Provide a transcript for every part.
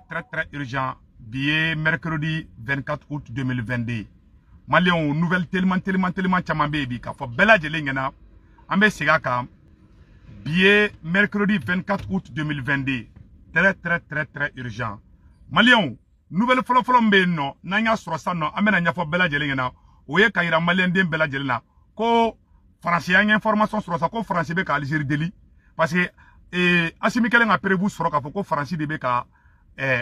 très urgent. Billet mercredi 24 août 2022. Malion, nouvelle tellement tchaman baby. Ka fo bella jelengena. Ambe sigaka. Billet mercredi 24 août 2022. Très urgent. Malion, nouvelle folombe no. Nanya srosa no. Amena nya fo bella jelengena. Oye kayira malien den bella jelena. Ko français a une information sur ça. Ko français be ka Algérie deli. Parce que Assimi Kelen a prévu sur ka fo ko français de be ka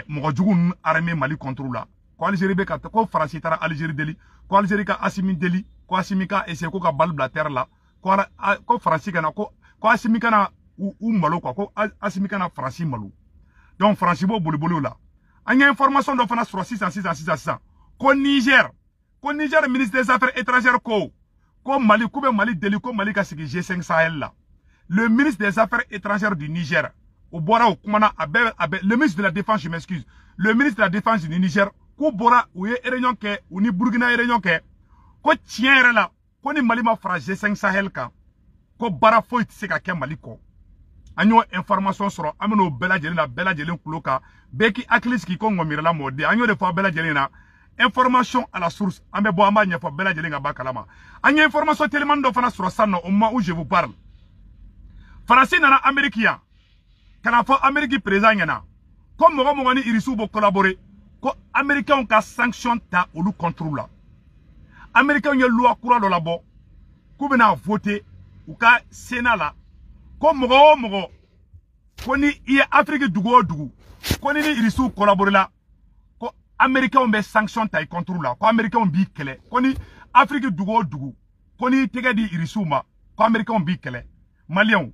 Mogojugun armée Mali contrôle là. Ko Algérie be ka ko français tara Algérie deli. Ko Algérie ka Assimi deli. Ko Assimi ka essayer ko ka bal blater là. Ko français kana ko Assimi kana ou malo quoi. Ko Assimi kana français malo. Donc français bo bolo là. Anya information do fana sur 600. Ko Niger ministre des Affaires étrangères ko Mali koube Mali deli ko Mali ka sigi G5 Sahel là. Le ministre des Affaires étrangères du Niger au Bora au Kumana le ministre de la Défense, je m'excuse. Le ministre de la Défense du Niger ko Bora ou ye réunion ke ou ni Burkina réunion ke ko tient là ko ni Mali ma fra G5 Sahel ka ko bara foi tse ka ke Mali ko. Anyo information sur ameno bela jelen kuloka beki akliski ko ngomira la mode anyo de fa bela jelena information à la source ambe bo amba nya fa bela jelenga bakalama anya information tellement do fana sur ça no au moment où je vous parle français nana américain kana fa amérique présent yana comme mo ni irisu bo collaborer ko américain ka sanction ta olu contrôle là américain y loi courant do la bo ku bena voter ou ka sénat là comme mo ko ni i Afrique dugo ko ni irisu collaborer là ko américain on be sanction ta contrôle là ko américain on bi kele ko ni Afrique dugo ko ni tege di irisu ma ko américain on bi kele malien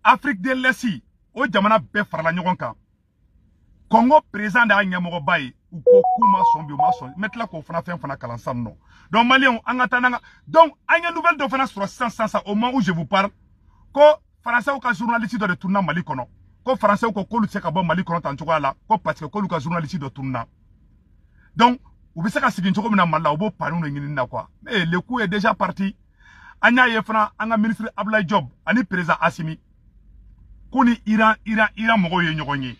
Afrique de l'Est o jamana be farala ɲɔgɔn kan Congo président da ɲɛmɔgɔ bayi u ko kuma sɔn bi ma sɔn metla ko fana fɛn fana kalan san no donc malien an ka tananga donc an ye nouvelle do fana sur 100 au moment où je vous parle ko français ka journaliste de tourna Mali kono ko français ko kolu se ka bɔ Mali kono tan cogoya la ko parce que kolu ka journaliste de tourna donc u be se ka sigin cogo mina Mali la u bo panu no ɲini na quoi mais le coup est déjà parti anya ye fana an ka ministre Abdoulaye Diop ani président Assimi Koni Iran mogo ye ɲɔgɔn ye.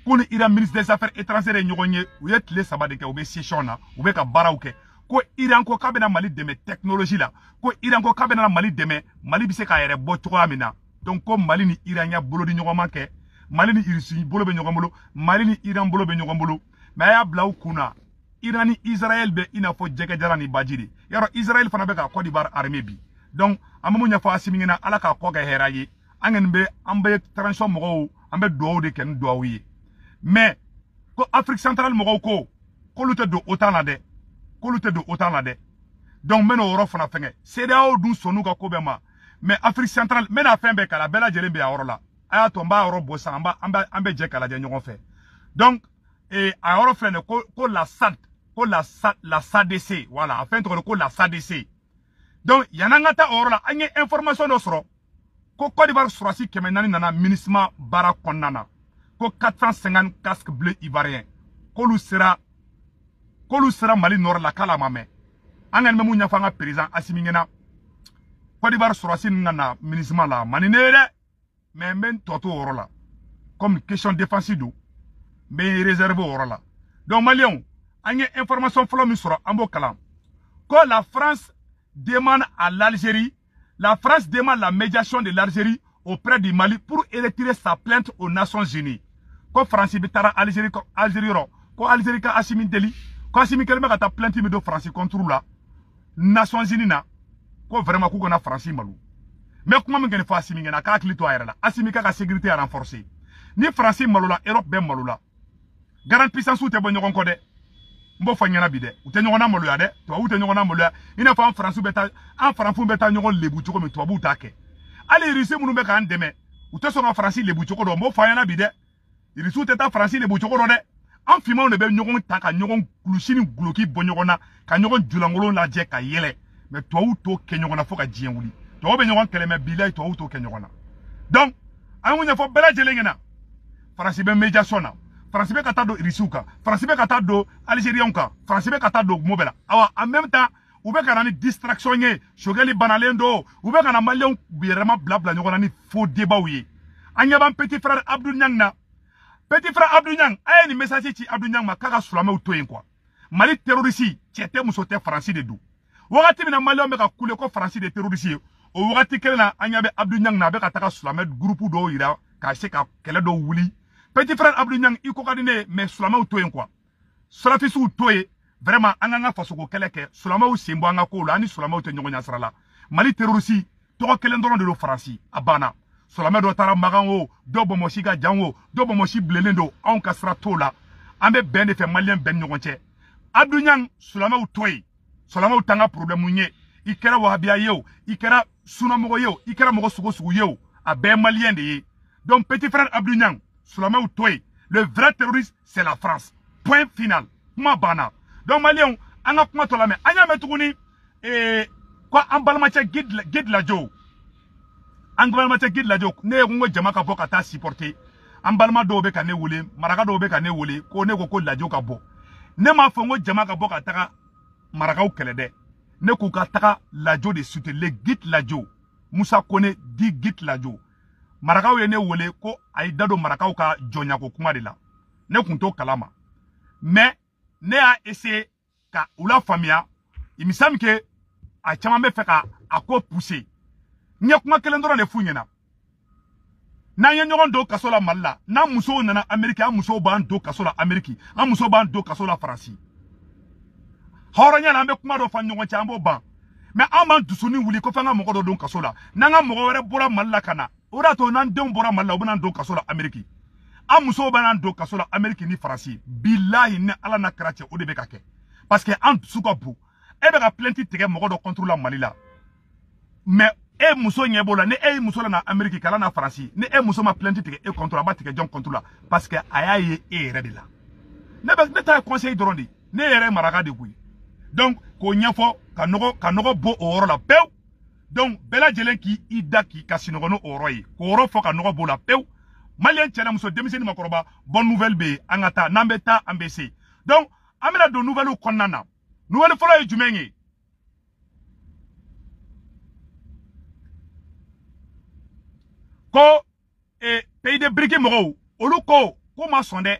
Koni Iran ministre des Affaires étrangères ye ɲɔgɔn ye. U ye tile saba de kɛ u be session na, u be ka baaraw kɛ. Ko Iran ko k'a bɛna Mali dɛmɛ technologie la. Ko Iran ko k'a bɛna Mali dɛmɛ, Mali bɛ se k'a yɛrɛ bɔ cogoya min na. Donc ko Mali ni Iran ya bolo di ɲɔgɔn ma kɛ. Mali ni Russie bolo bɛ ɲɔgɔn bolo, Mali ni Iran bolo bɛ ɲɔgɔn bolo. Mais a y'a bila u kunna. Iran ni Israël bɛ i n'a fɔ jɛgɛ jara ni baji de. Yarɔ Israël fana bɛ ka Côte d'Ivoire armée bi. Donc an bɛ mun ɲɛfɔ Assimi ɲɛna Ala k'a kɔ kɛ hɛrɛ ye. An be transition mɔgɔw an be duwawu de kɛ ni duwawu ye mais ko Afrique centrale mɔgɔw ko k'olu tɛ don OTAN la dɛ donc n bɛna o yɔrɔ fana fɛngɛ CEDEAO dun sɔnn'u ka ko bɛɛ ma mais Afrique centrale n bɛna fɛn bɛɛ kala bɛɛ lajɛlen bɛ a yɔrɔ la a y'a to n b'a yɔrɔ bɔ san an bɛ jɛ k'a lajɛ ɲɔgɔn fɛ donc a yɔrɔ filɛ nin ko la SAD ko la SADC voilà a fɛn tɔgɔ de ko la SADC donc yan'an ka taa o yɔrɔ la an ye information dɔ sɔrɔ ko Côte d'Ivoire surasi 400 nana MINUSMA bara konnana ko 450 casques bleus ivoiriens kolu sera Mali nord la kala mame angan memu nya fanga président Assimi ngena Côte d'Ivoire surasi nana MINUSMA la maninere mais men toto oro la comme question défensive do mais réservé oro la donc malien anye information folo mi soro ambo kala ko la France demande à l'Algérie. La France demande la médiation de l'Algérie auprès du Mali pour retirer sa plainte aux Nations Unies. Ko France bitara Algérie ro ko Algérie ka Assimi deli ko Assimi kelme ka ta plainte mi do France contre la Nations Unies na ko vraiment ku kona France malu mais kuma mi ngene fa Assimi ngena ka klito ayra la Assimi ka sécurité à renforcer ni France malu la Europe be malu la grande puissance ou te bo ñokon ko de mbo fa ñana bi de u te ñokona malu ya de to u te ñokona malu ya ina fa France beta en France beta ñokon lebu ci ko mi to bu ta ke ali Russie munu be kan deme u te so na France lebu ci ko do mbo fa ñana bi de Russie te ta France lebu ci ko do de en fima on be ñokon ta ka ñokon kulushini gloki bo ñokona ka ñokon julangolo la je ka yele mais to u to ke ñokona fo ka jien wuli to be ñokon keleme bilay to u to ke ñokona donc amu ña fo bela jele ngena France be médiation na France be kata do Irisuka, France be kata do Algérien ka, France be kata do Mobela. Awa en même temps, ou be kana ni distraction ye, shogeli banalendo, ou be kana malien birema blabla ñogona ni faux débat wi. Anya ban petit frère Abdou Niang na Petit frère Abdou Niang, aye ni message ci Abdou Niang ma kaka sulame ou toyen quoi. Mali terroriste, tiete musote Franci de dou. Wagati mina Mali on beka koule ko Franci de terroriste. O wagati kele na anyabe Abdou Niang na beka taka sulame groupe do ira ka se ka kele do wuli. Petit frère Abdou Niang iko kadine mais sulame ou toyen quoi. Sulafisu ou toye vraiment anganga fasoko kele ke sulame ou sembo anga ko la ni sulame ou te nyonya srala. Mali terroriste to kele ndoro de lo Franci abana. Solame do tara magango do bomoshi ga jango do bomoshi blelendo on kasra tola ambe ben fe malien ben nyogonche Abdou Niang solame ou toy solame ou tanga problème nye ikera wahabia yo ikera sunamogo yo ikera mogo sugo sugo yo a ben malien de donc petit frère Abdou Niang solame ou toy le vrai terroriste c'est la France point final kuma bana donc malien anga kuma tola me anya metuguni quoi ambalmacha guide la jo Anglais te guide la jok ne ngo jama ka boka ta supporter ambalma do be ka ne wole maraka do be ka ne wole ko ne ko la joka bo ne ma fo ngo jama ka boka taka maraka o kele de ne ku ka taka la jo de soutenir le guide la jo Musa Kone di guide la jo maraka o ne wole ko ay dado maraka o ka jonya ko kuma de la ne kun to kalama mais ne a essayé ka ula famia il me semble que a chama be fe ka ako pousser nya kuma kelen doro ne funyena na nya nyogon do kasola malla na muso nana Amerika muso ban do kasola Ameriki an muso ban do kasola Franci horanya na be kuma do fa nyogon chambo ban mais aman dusuni wuli ko fanga mogo do kasola nanga mogo were bora malla kana ora to nan dem bora malla obunan do kasola Ameriki an muso ban do kasola Ameriki ni Franci billahi ne ala na krache o de be ka ke parce que an suka bu e be ka plenty tege mogo do contrôle la Mali la mais e muso nyebola ne e muso la na Ameriki kala na Franci ne e muso ma plainte tike e contrôle ba tike jon contrôle parce que aya ye e re de la ne ta conseil drondi ne yere maraka de kuyi donc ko nyafo ka nogo bo oro la pew donc bela jelen ki ida ki kasinogo no oro yi ko oro fo ka nogo bo la pew malien tena muso demiseni makoroba bonne nouvelle be angata nambeta ambc donc amena do nouvelle ko nana nouvelle folo e jumengi ko pays de brique mo olu ko ma sonde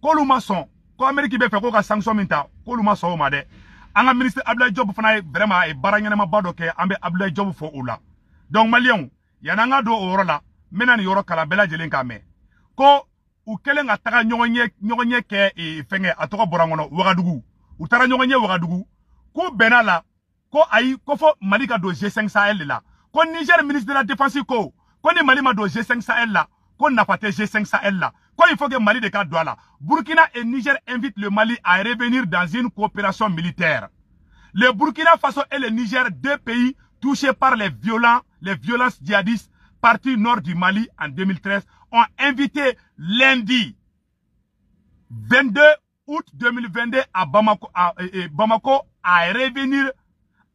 ko lu ma son ko Amerique be fe ko ka sanction minta ko lu ma so ma de anga ministre Abdoulaye Diop fana vraiment e barangene ma bado ke ambe Abdoulaye Diop fo ola donc malien yananga do oro la menani yoro kala bela jelen kame ko u kelenga taka nyogonye ke fenge atoko borangono Wagadugu u tara nyogonye Wagadugu ko benala ko ayi ko fo Malika do G5 Sahel la ko Niger ministre de la défense ko ni Mali ma do G5 Sahel là, qu'on n'a pas G5 Sahel là, quand il faut que Mali de cadre là, Burkina et Niger invitent le Mali à revenir dans une coopération militaire. Le Burkina Faso et le Niger, deux pays touchés par les violences djihadistes, partie nord du Mali en 2013, ont invité lundi 22 août 2022 à Bamako à revenir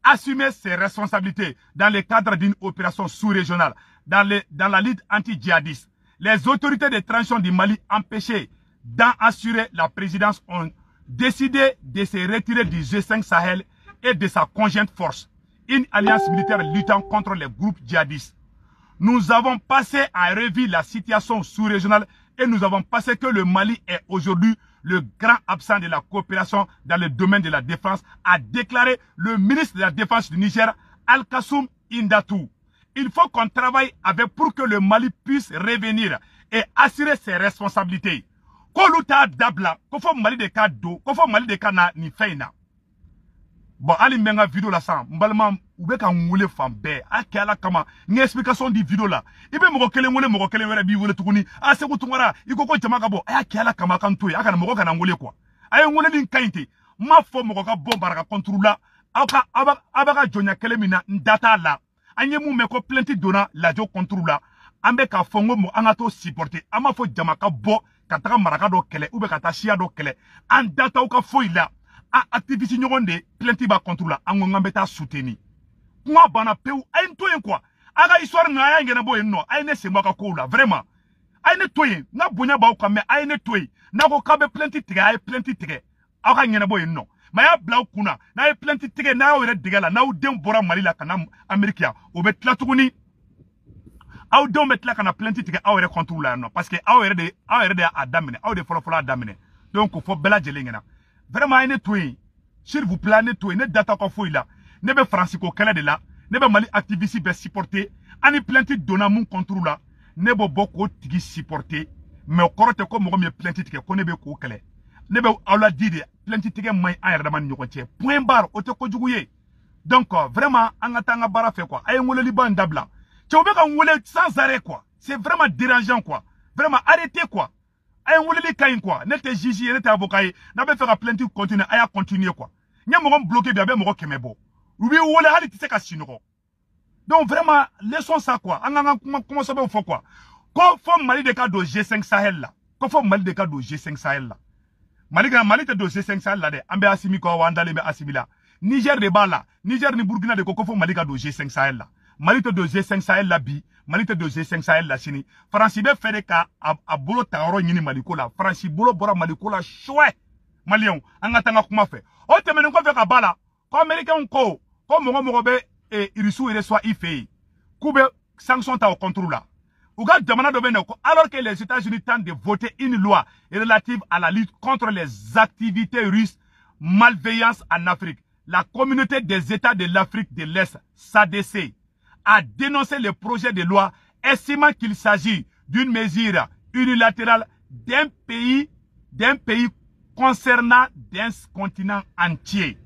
assumer ses responsabilités dans le cadre d'une opération sous-régionale. Dans la lutte anti-djihadiste, les autorités de transition du Mali empêchées d'en assurer la présidence ont décidé de se retirer du G5 Sahel et de sa conjointe force, une alliance militaire luttant contre les groupes djihadistes. Nous avons passé en revue la situation sous-régionale et nous avons passé que le Mali est aujourd'hui le grand absent de la coopération dans le domaine de la défense, a déclaré le ministre de la Défense du Niger, Al-Kassoum Indatou. Il faut qu'on travaille avec pour que le Mali puisse revenir et assurer ses responsabilités. Koluta dabla, kofo Mali de ka do, kofo Mali de ka na ni feina. Bon, ali menga vidéo la san, mbalma ube ka ngule fambe, ake ala kama, ni explication di vidéo la. Ibe moko kele were bi wole tukuni, ase kutungara, ikoko jamaka bo, ake ala kama kantoy, aka na moko kana ngule kwa. Aye ngule ni kainte, ma fo moko ka bomba ka kontrola, abaka jonya kele mina ndata la. Anye mu meko plenty dona la jo kontrola, ambe ka fongo mo angato supporter, ama fo jamaka bo, kataka maraka do kele, ube kata shia do kele, an data uka fo ila. A activité nyogonde plenty ba contrôle ango ngambeta souteni kuma bana peu ay ntoyen quoi aga histoire na ya ngena boy no ay ne semba ka ko la vraiment ay ne toyen na bonya ba ko me ay ne toy na ko kabe plenty tige ay plenty tige aga ngena boy no ma ya bla kuna na ay plenty tige na o re digala na o dem bora Mali la kana America o be tlatuguni aw denw bɛ tila ka na plainte tigɛ aw yɛrɛ contre la non parce que aw yɛrɛ de a daminɛ aw de fɔlɔ a daminɛ donc fɔ bɛɛ lajɛlen ɲɛna vraiment ay ne to yen s'il vous plaît ne to yen ne data ka foyi la ne bɛ Faransi ko kɛlɛ de la ne bɛ Mali activiste bɛ supporter ani plainte donna mun contre la ne bɛ bɔ k'o tigi supporter mais o kɔrɔ tɛ ko mɔgɔ min ye plainte tigɛ ko ne bɛ k'o kɛlɛ ne bɛ aw la di de plainte tigɛ man ɲi an yɛrɛ dama ni ɲɔgɔn cɛ point barre o tɛ kojugu ye donc vraiment an ka taa an ka baara fɛ quoi a ye n weleliba in dabila cɛw bɛ ka n wele sans arrêt quoi c'est vraiment dérangeant quoi vraiment arrêtez quoi a ye n weleli ka ɲi quoi ne tɛ juge ye ne tɛ avocat ye n'a bɛ fɛ ka plainte continuer a y'a continuer quoi n ye mɔgɔ bloqué bi a bɛ mɔgɔ 100 bɔ u b'i wele hali tɛ se ka sinɔgɔ donc vraiment laissons ça quoi an ka kuma sɛbɛnw fɔ quoi ko fɔ Mali de ka don G5 Sahel la ko fɔ Mali de ka don G5 Sahel la Mali tɛ don G5 Sahel la dɛ an bɛ Assimi kɔ wa an dalen bɛ Assimi la Niger de b'a la Niger ni Burkina de ko fɔ Mali ka don G5 Sahel la Mali tɛ don G5 Sahel la bi Mali tɛ don G5 Sahel la sini Faransi bɛ fɛ de ka a bolo ta yɔrɔ ɲini Mali ko la Faransi bolo bɔra Mali ko la chouette Maliens an ka taa an ka kuma fɛ o tɛmɛnen kɔfɛ ka ba la ko Américains ko mɔgɔ bɛ Irisou reçoit i fɛ yen k'u bɛ sanction ta o contre la ou ka jamana dɔ bɛ yen ko alors que les États-Unis tentent de voter une loi relative à la lutte contre les activités russes malveillantes en Afrique, la communauté des États de l'Afrique de l'Est, SADC, a dénoncé le projet de loi estimant qu'il s'agit d'une mesure unilatérale d'un pays concernant d'un continent entier.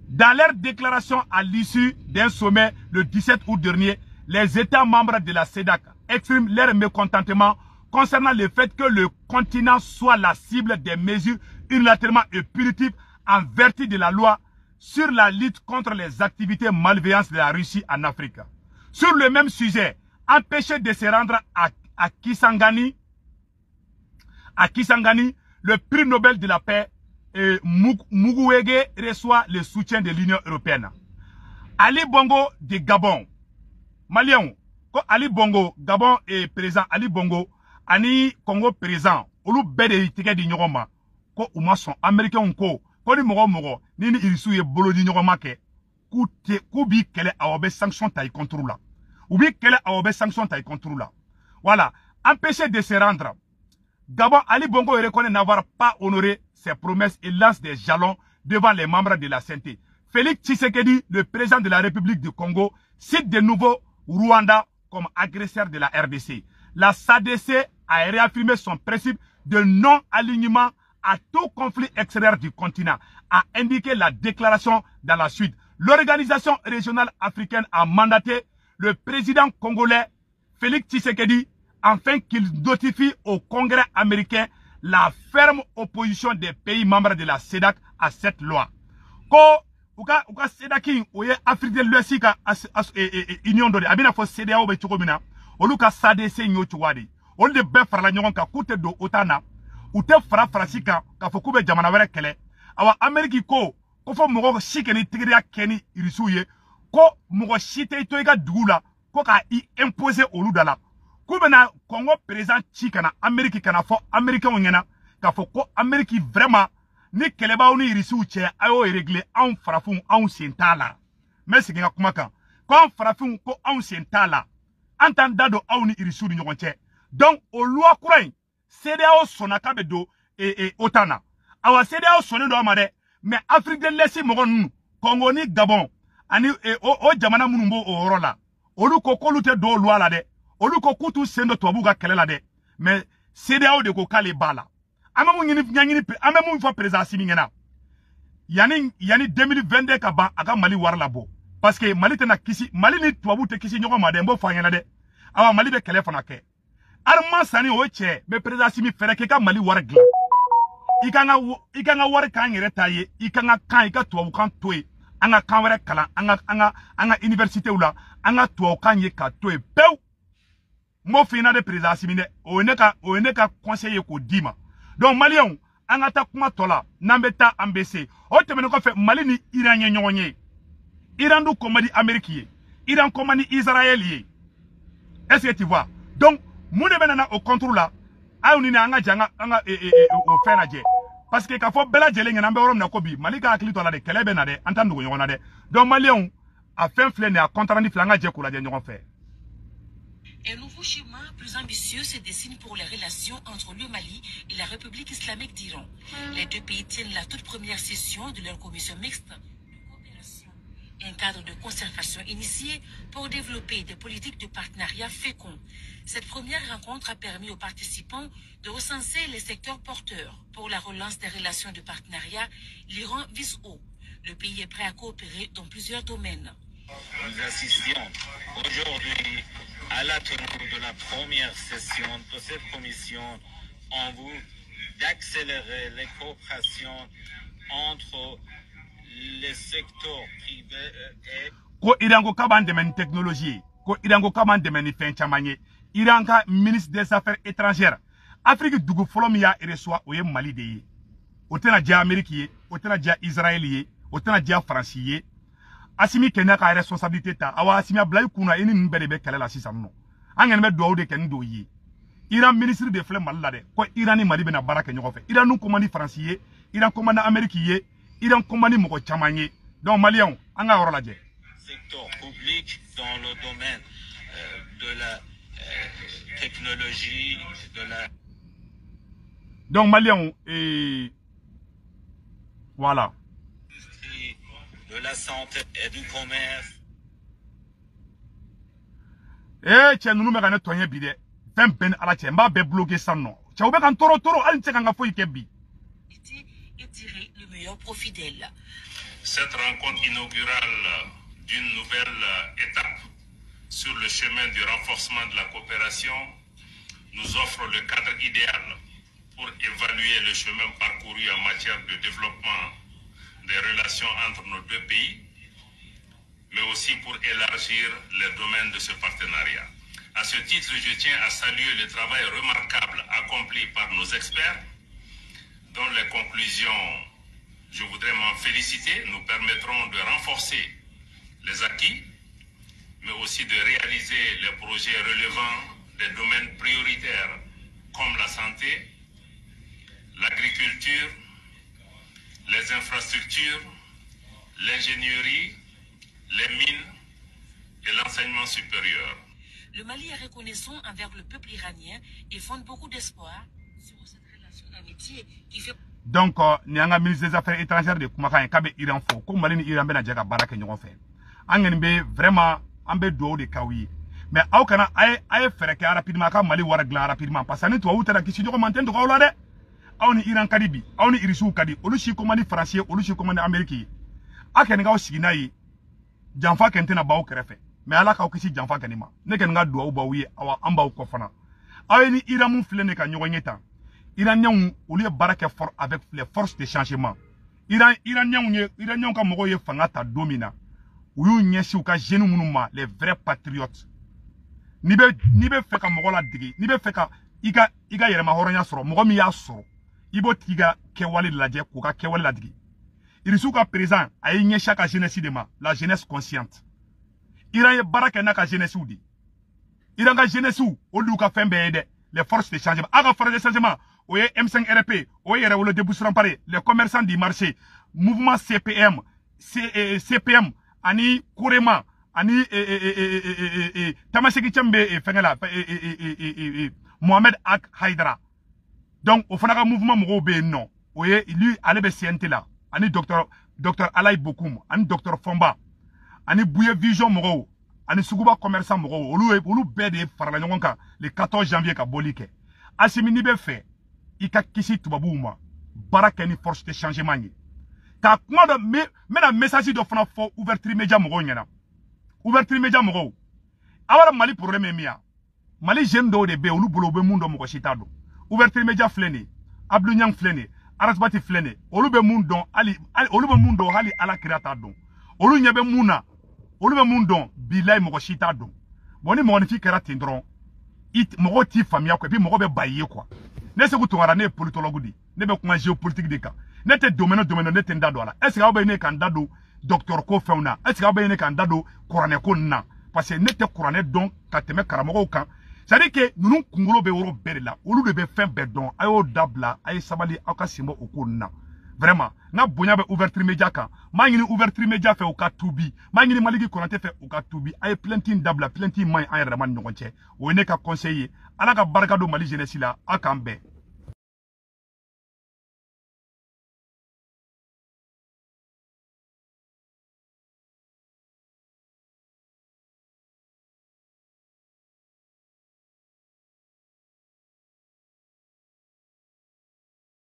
Dans leur déclaration à l'issue d'un sommet le 17 août dernier, les États membres de la CEDAC expriment leur mécontentement concernant le fait que le continent soit la cible des mesures unilatéralement et punitives en vertu de la loi sur la lutte contre les activités malveillantes de la Russie en Afrique. Sur le même sujet, empêché de se rendre à Kisangani, le prix Nobel de la paix, Mukwege reçoit le soutien de l'Union européenne. Ali Bongo de Gabon, Malien, ko Ali Bongo, Gabon est présent, Ali Bongo, ani Congo présent, olu bede tigɛ di ɲɔgɔn ma, ko u ma sɔn Américains ko ni mɔgɔ ni Irisou ye bolo di ɲɔgɔn ma kɛ, k'u b'i kɛlɛ aw bɛ sanction ta i contre la. U b'i kɛlɛ aw bɛ sanction ta i contre la. Voilà, empêché de se rendre. Gabon, Ali Bongo reconnaît n'avoir pas honoré ses promesses et lance des jalons devant les membres de la CNT. Félix Tshisekedi, le président de la République du Congo, cite de nouveau Rwanda comme agresseur de la RDC. La SADC a réaffirmé son principe de non-alignement à tout conflit extérieur du continent, a indiqué la déclaration dans la suite. L'organisation régionale africaine a mandaté le président congolais Félix Tshisekedi afin qu'il notifie au Congrès américain la ferme opposition des pays membres de la CEDAC à cette loi. Ko uka CEDAC oye Afrique de l'Ouest ka union do de abina fo CEDEAO be cogo mina olu ka SADC nyo chwadi olu de be farala ɲɔgɔn kan k'u tɛ do otana u tɛ fara Faransi kan k'a fɔ k'u bɛ jamana wɛrɛ kɛlɛ awa Amérique ko fɔ mɔgɔ si kɛ ni tigiriya kɛ ni Irisiw ye ko mɔgɔ si tɛ to i ka dugu la ko ka i imposer olu da la k'u bɛna Congo président ci kana Amérique kana fɔ Américains ɲɛna k'a fɔ ko Amérique vraiment ni kɛlɛbaw ni Irisiw cɛ a y'o régler anw farafinw anw sen t'a la n bɛ segin ka kuma kan ko anw farafinw ko anw sen t'a la an t'an da don aw ni Irisiw ni ɲɔgɔn cɛ donc o loi kura in CEDEAO sɔnna k'a bɛ don OTAN na awa CEDEAO sɔnnen don a ma dɛ mais Afrique de l'Est mɔgɔ ninnu Congo ni Gabon ani o jamana minnu b'o o yɔrɔ la olu ko k'olu tɛ don o loi la dɛ olu ko k'u t'u sen don tubabuw ka kɛlɛ la dɛ mais CEDEAO de ko k'ale b'a la an bɛ mun fɔ président Assimi ɲɛna yani 2022 ka ban a ka Mali wari labɔ parce que Mali tɛna kisi Mali ni tubabuw tɛ kisi ɲɔgɔn ma dɛ n b'o fɔ a ɲɛna dɛ awa Mali bɛ kɛlɛ fana kɛ arma sani o cɛ mais président Assimi fɛrɛ k'i ka Mali wari dilan i kan ka wari k'an yɛrɛ ta ye i kan ka kan i ka tubabu kan to ye an ka kan wɛrɛ kalan an ka universitéw la an ka tubabu kan ye ka to ye pewu n b'o f'i ɲɛna de président Assimi dɛ o ye ne ka conseil ye k'o d'i ma donc Maliens an ka taa kuma tɔ la n'an bɛ taa an bɛ se o tɛmɛnen kɔfɛ Mali ni Iran ye ɲɔgɔn ye Iran dun ko man di Amérique ye Iran ko man di Israël ye est-ce que tu vois donc mun de bɛ nana o contre la aw ni an ka jɛ an ka o fɛn lajɛ parce que k'a fɔ bɛɛ lajɛlen ɲɛna an bɛ yɔrɔ min na ko bi Mali ka hakili to a la dɛ kɛlɛ bɛ na dɛ an t'an dogo ɲɔgɔn na dɛ donc Maliens a fɛn filɛ nin ye a compte rendu filɛ an ka jɛ k'o lajɛ ɲɔgɔn fɛ Un nouveau schéma plus ambitieux se dessine pour les relations entre le Mali et la République islamique d'Iran. Les deux pays tiennent la toute première session de leur commission mixte de coopération. Un cadre de concertation initié pour développer des politiques de partenariat féconds. Cette première rencontre a permis aux participants de recenser les secteurs porteurs. Pour la relance des relations de partenariat, l'Iran vise haut. Le pays est prêt à coopérer dans plusieurs domaines. Nous assistions aujourd'hui à la tenue de la première session de cette commission en vue d'accélérer les coopérations entre les secteurs privés et... Ko Iran ko kaban demen technologie, ko Iran ko kaban demen fen chamanye. Iran ka ministre des Affaires étrangères. Afrique dugu folo mi ya reçoit o ye Mali de ye. O tena dia Amérique ye, o tena dia Israël ye, o tena dia France ye. Asimi Kenya ka responsabilité ta awa asimi ablay kuna eni mbere be kala la sisan no angen be do de ken do yi Iran ministre de flem Mali la de ko Iran ni Mali be na baraka nyoko fe Iran nu commande français ye Iran commande Amérique ye Iran commande moko chamanye donc malien anga woro la je secteur public dans le domaine de la technologie de la donc malien voilà de la santé et du commerce. Tiens, nous me gagnons toyen bide. Fem ben ala tiens, m'a be bloqué ça non. Tiens, ou be kan toro al tiens kan foyi kebi. Et tirer le meilleur profit d'elle. Cette rencontre inaugurale d'une nouvelle étape sur le chemin du renforcement de la coopération nous offre le cadre idéal pour évaluer le chemin parcouru en matière de développement des relations entre nos deux pays, mais aussi pour élargir les domaines de ce partenariat. À ce titre, je tiens à saluer le travail remarquable accompli par nos experts, dont les conclusions, je voudrais m'en féliciter, nous permettront de renforcer les acquis, mais aussi de réaliser les projets relevant des domaines prioritaires comme la santé, l'agriculture, les infrastructures, l'ingénierie, les mines et l'enseignement supérieur. Le Mali est reconnaissant envers le peuple iranien et fonde beaucoup d'espoir sur cette relation d'amitié qui fait... Donc, ni anga ministre des Affaires étrangères de Kumaka kabe Iran fo ko Mali ni Iran be na jaga baraka nyoko fe. Angen be vraiment ambe do de kawi. Mais aw kana ay fere ke rapidement ka Mali wara gla rapidement parce que ni to wuta da kisi joko manten to ko la de. Aw ni Iran kadibi, aw ni irisu kadi, olu shi commande français, olu shi commande Amérique. Aken nga o sigina yi. Janfa kente na bawo kerefe. Mais ala ka o kisi janfa kanima. Ne ken nga do ba wi awa amba ko fana. Aw ni Iran mun flene ka nyogonyeta. Iraniens olu ye baraka fort avec les forces de changement. Iraniens ka mogo ye fanga ta domina. Uyu nyesi u ka jeune munuma les vrais patriotes. Ni be fe ka mogo la digi, ni be fe ka iga yerema horonya soro, mogo mi ya soro. Ibo tiga kewali la je ko ka kewali la digi. Irisu ka président ay nyesha ka jeunesse de ma, la jeunesse consciente. Iran ye baraka na ka jeunesse u di. Iran ka jeunesse u olu ka fembe ede les forces de changement. Aga forces de changement oye M5 RP, oye le déboussement paré, les commerçants du marché, mouvement CPM, CPM, ani Kurema, ani Tamaseki Tchembe et Fengela, Mohamed Ak Haidara. Donc, au fond, mouvement Morobe, non. Oye, lui, allez CNT là, ani docteur Alay Bokoum, ani docteur Fomba, ani Bouye Vision Moro, ani Suguba commerçant Moro, olu bede Farlanjonka, le 14 janvier ka bolike. Asimi be fait. Ika kisi tubabu ma baraka ni force de changement ni ka kuma do me na message do fana fo ouverture média mo nyana ouverture média mo awara Mali problème miya Mali jeune do de be olu bolo be mundo mo ko sitado ouverture média flene Abdou Niang flene Arasbati flene olu be mundo ali olu be mundo hali ala kirata do olu nyebe muna olu be mundo bilay mo ko sitado boni mo ni fi karate ndron it mo ti famia ko bi mo be baye quoi. Ne se kutunga ne politologue di ne be kuma géopolitique de ka ne te domaine ne te ndado ala est ce que abe ne kan dado docteur ko feuna est ce que abe ne kan dado courane ko na parce que ne te courane donc ka teme karamo kan c'est à dire que nous kungolo be woro bere la olu de be fin be don ayo dabla ay sabali aka simbo okonna vraiment n'a bonya be ouverture média kan ma ngi ouverture média fait au ka tubi ma ngi Maliki Konaté fait au ka tubi ay plaintin dabla plaintin may ay raman ñogonté o ne ka conseiller ala ka barka do Mali jeunesse la akambe